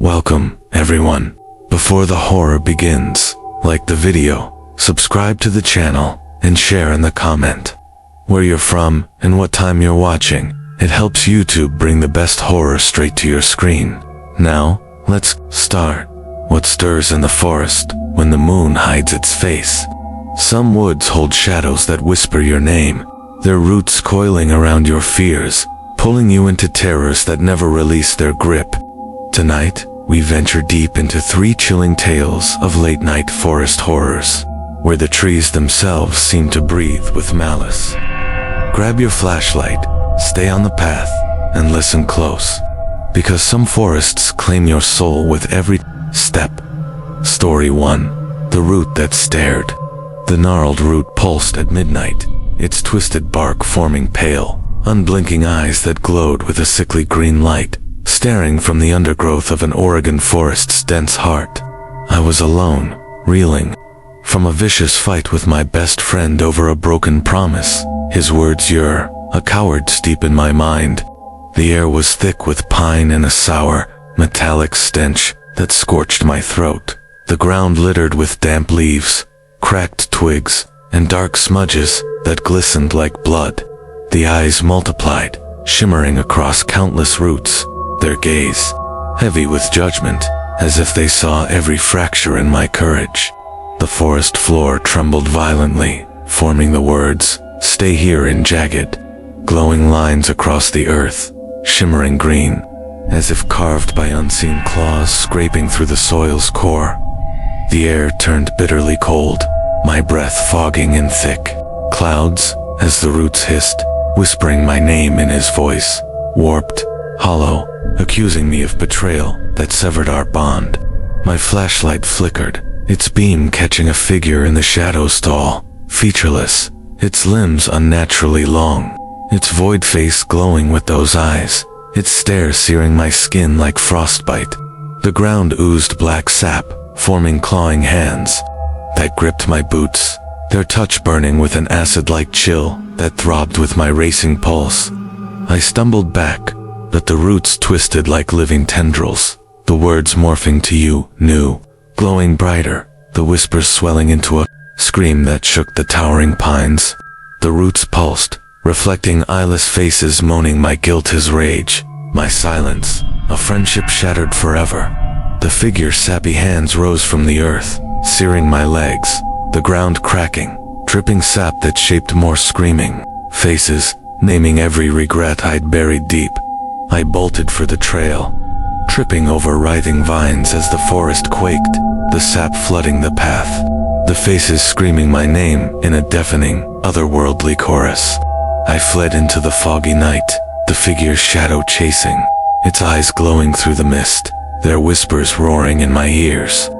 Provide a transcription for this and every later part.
Welcome, everyone. Before the horror begins, like the video, subscribe to the channel, and share in the comment where you're from and what time you're watching. It helps YouTube bring the best horror straight to your screen. Now, let's start. What stirs in the forest when the moon hides its face? Some woods hold shadows that whisper your name, their roots coiling around your fears, pulling you into terrors that never release their grip. Tonight, we venture deep into 3 chilling tales of late-night forest horrors, where the trees themselves seem to breathe with malice. Grab your flashlight, stay on the path, and listen close, because some forests claim your soul with every step. Story 1. The Root That Stared. The gnarled root pulsed at midnight, its twisted bark forming pale, unblinking eyes that glowed with a sickly green light, staring from the undergrowth of an Oregon forest's dense heart. I was alone, reeling from a vicious fight with my best friend over a broken promise. His words, "You're a coward," steep in my mind. The air was thick with pine and a sour, metallic stench that scorched my throat. The ground littered with damp leaves, cracked twigs, and dark smudges that glistened like blood. The eyes multiplied, shimmering across countless roots, their gaze heavy with judgment, as if they saw every fracture in my courage. The forest floor trembled violently, forming the words, "Stay here," in jagged, glowing lines across the earth, shimmering green, as if carved by unseen claws scraping through the soil's core. The air turned bitterly cold, my breath fogging and thick. Clouds, as the roots hissed, whispering my name in his voice, warped, hollow, accusing me of betrayal that severed our bond. My flashlight flickered, its beam catching a figure in the shadow stall, featureless, its limbs unnaturally long, its void face glowing with those eyes, its stare searing my skin like frostbite. The ground oozed black sap, forming clawing hands that gripped my boots, their touch burning with an acid-like chill that throbbed with my racing pulse. I stumbled back, but the roots twisted like living tendrils, the words morphing to "you," new, glowing brighter, the whispers swelling into a scream that shook the towering pines. The roots pulsed, reflecting eyeless faces moaning my guilt, his rage, my silence, a friendship shattered forever. The figure's sappy hands rose from the earth, searing my legs, the ground cracking, dripping sap that shaped more screaming faces, naming every regret I'd buried deep. I bolted for the trail, tripping over writhing vines as the forest quaked, the sap flooding the path, the faces screaming my name in a deafening, otherworldly chorus. I fled into the foggy night, the figure's shadow chasing, its eyes glowing through the mist, their whispers roaring in my ears.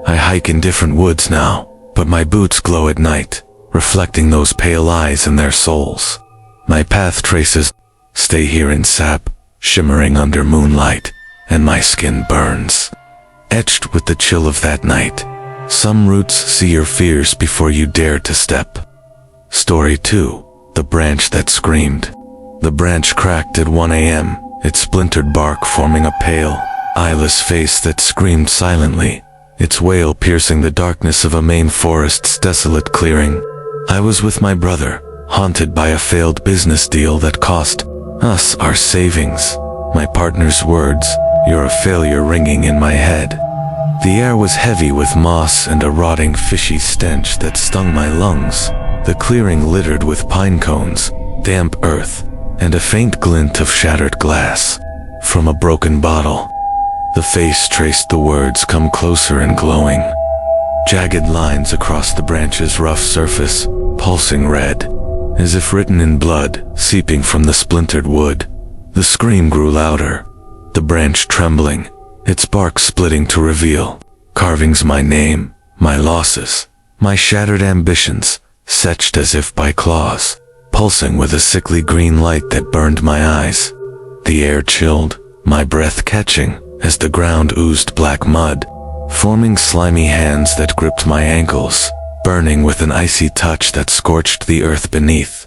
I hike in different woods now, but my boots glow at night, reflecting those pale eyes and their souls. My path traces stay here in sap, shimmering under moonlight, and my skin burns, etched with the chill of that night. Some roots see your fears before you dare to step. Story 2. The Branch That Screamed. The branch cracked at 1 a.m., its splintered bark forming a pale, eyeless face that screamed silently, its wail piercing the darkness of a Maine forest's desolate clearing. I was with my brother, haunted by a failed business deal that cost us our savings. My partner's words, "You're a failure," ringing in my head. The air was heavy with moss and a rotting fishy stench that stung my lungs, the clearing littered with pine cones, damp earth, and a faint glint of shattered glass from a broken bottle. The face traced the words, "Come closer," and glowing, jagged lines across the branch's rough surface, pulsing red, as if written in blood, seeping from the splintered wood. The scream grew louder, the branch trembling, its bark splitting to reveal carvings, my name, my losses, my shattered ambitions, setched as if by claws, pulsing with a sickly green light that burned my eyes. The air chilled, my breath catching, as the ground oozed black mud, forming slimy hands that gripped my ankles, burning with an icy touch that scorched the earth beneath.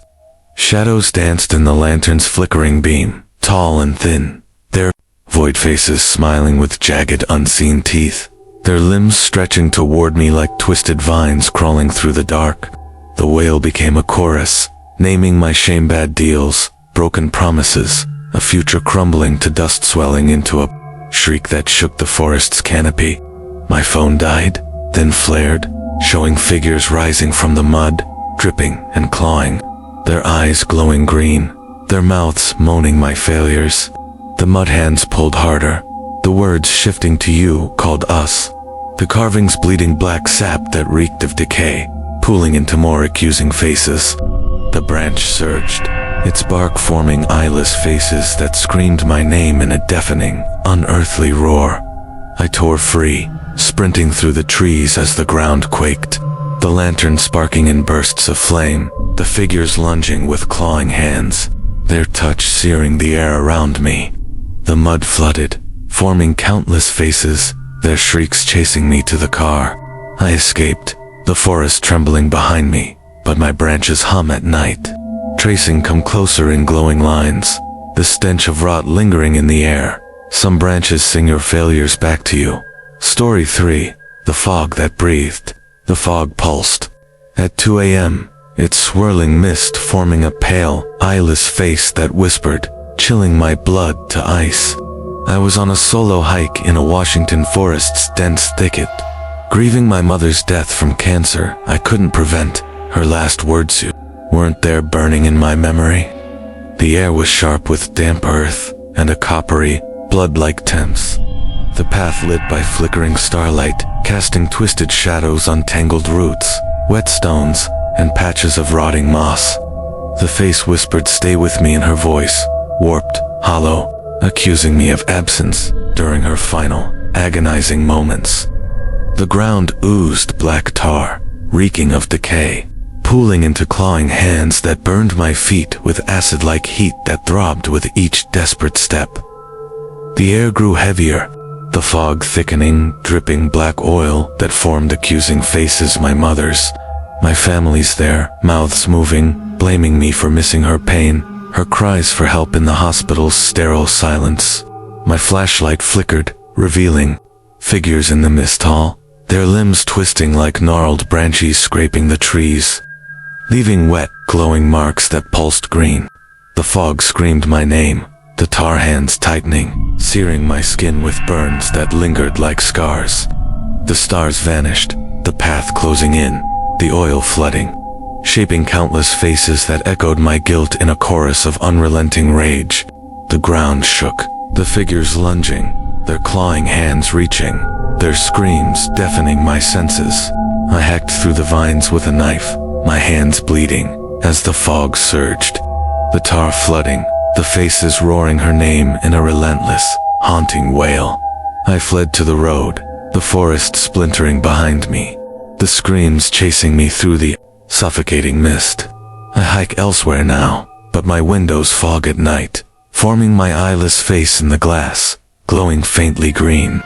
Shadows danced in the lantern's flickering beam, tall and thin, their void faces smiling with jagged, unseen teeth, their limbs stretching toward me like twisted vines crawling through the dark. The wail became a chorus, naming my shame-bad deals, broken promises, a future crumbling to dust swelling into a shriek that shook the forest's canopy. My phone died, then flared, showing figures rising from the mud, dripping and clawing, their eyes glowing green, their mouths moaning my failures. The mud hands pulled harder, the words shifting to you called us, the carvings bleeding black sap that reeked of decay, pooling into more accusing faces. The branch surged, its bark forming eyeless faces that screamed my name in a deafening, unearthly roar. I tore free, sprinting through the trees as the ground quaked, the lantern sparking in bursts of flame, the figures lunging with clawing hands, their touch searing the air around me. The mud flooded, forming countless faces, their shrieks chasing me to the car. I escaped, the forest trembling behind me, but my branches hum at night, tracing come closer in glowing lines, the stench of rot lingering in the air. Some branches sing your failures back to you. Story 3, The Fog That Breathed. The fog pulsed. At 2 a.m., its swirling mist forming a pale, eyeless face that whispered, chilling my blood to ice. I was on a solo hike in a Washington forest's dense thicket, grieving my mother's death from cancer I couldn't prevent. Her last words weren't there burning in my memory. The air was sharp with damp earth and a coppery, blood-like temps. The path lit by flickering starlight, casting twisted shadows on tangled roots, wet stones, and patches of rotting moss. The face whispered stay with me in her voice, warped, hollow, accusing me of absence during her final, agonizing moments. The ground oozed black tar, reeking of decay, pooling into clawing hands that burned my feet with acid-like heat that throbbed with each desperate step. The air grew heavier, the fog thickening, dripping black oil that formed accusing faces my mother's. My family's there, mouths moving, blaming me for missing her pain, her cries for help in the hospital's sterile silence. My flashlight flickered, revealing figures in the mist hall, their limbs twisting like gnarled branches scraping the trees, leaving wet, glowing marks that pulsed green. The fog screamed my name, the tar hands tightening, searing my skin with burns that lingered like scars. The stars vanished, the path closing in, the oil flooding, shaping countless faces that echoed my guilt in a chorus of unrelenting rage. The ground shook, the figures lunging, their clawing hands reaching, their screams deafening my senses. I hacked through the vines with a knife, my hands bleeding, as the fog surged, the tar flooding, the faces roaring her name in a relentless, haunting wail. I fled to the road, the forest splintering behind me, the screams chasing me through the suffocating mist. I hike elsewhere now, but my windows fog at night, forming my eyeless face in the glass, glowing faintly green.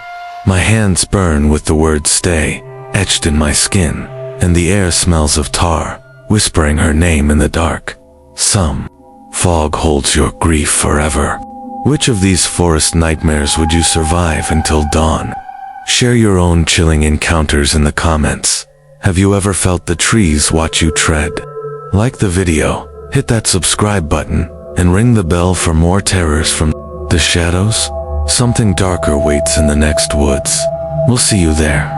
My hands burn with the word stay, etched in my skin, and the air smells of tar, whispering her name in the dark. Some fog holds your grief forever. Which of these forest nightmares would you survive until dawn? Share your own chilling encounters in the comments. Have you ever felt the trees watch you tread? Like the video, hit that subscribe button, and ring the bell for more terrors from the shadows. Something darker waits in the next woods. We'll see you there.